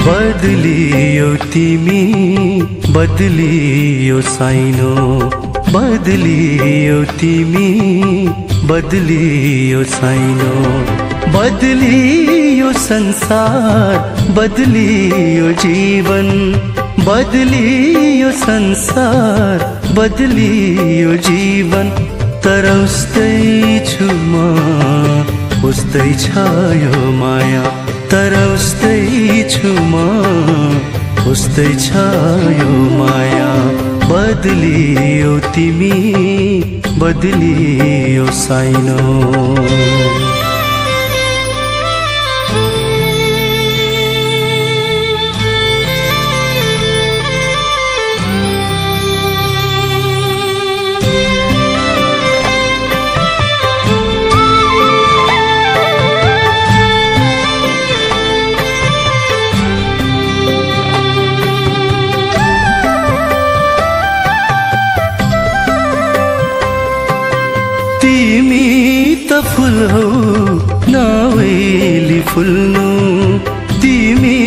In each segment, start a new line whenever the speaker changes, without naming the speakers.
बदलियो तिमी बदलियो साइनो बदलियो तिमी बदलियो साइनो बदलियो संसार बदलियो जीवन बदलियो संसार बदलियो जीवन तर उस्तै छु म उस्तै छ यो माया तर उस्तै छु म उस्तै छ यो माया बदलियो तिमी बदलियो साइनो तिमी त फुल हौ नवेली फुल्नु तिमी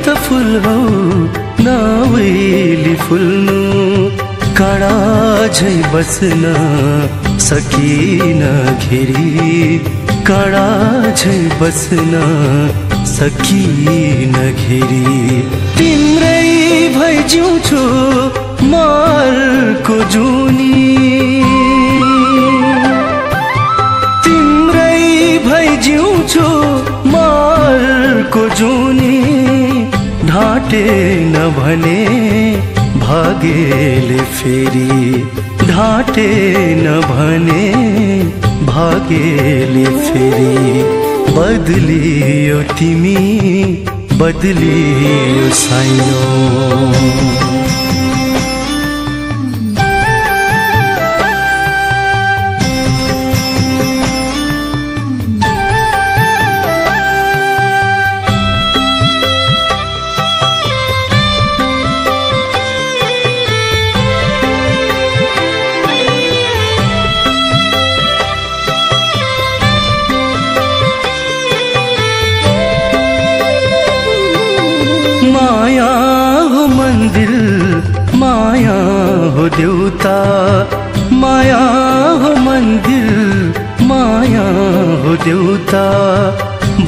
त फुल हौ नवेली फुल्नु काँडा झै बस्न सकिन घेरी काँडा झै बस्न सकिन घेरी तिम्रै भई जिउँछु मर्को जुनी जिउँछु मर्को जुनी ढाँटे नभने भागेले फेरि ढाँटे नभने भागेले फेरि बदलियो तिमी बदलियो साइनो माया हो मंदिर माया हो देवता माया हो मंदिर माया हो देवता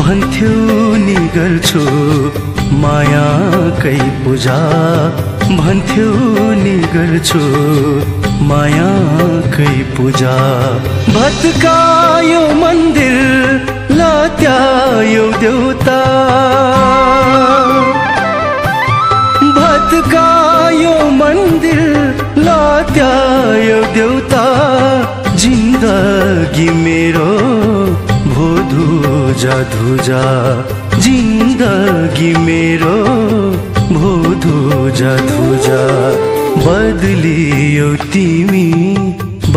भन्थ्यो नि गर्छु माया कै पूजा भन्थ्यो नि गर्छु माया कै पूजा भत्कायो मन्दिर लत्यायो देवता भत्कायो मन्दिर लत्यायो देवता जिन्दगी मेरो भो धुजा धुजा जिन्दगी मेरो भो धुजा धुजा बदलियो तिमी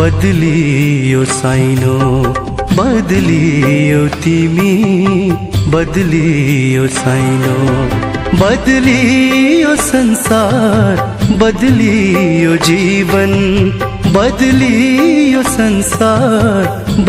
बदलियो साइनो बदलियो तिमी बदलियो साइनो बदलियो संसार बदलियो जीवन बदलियो संसार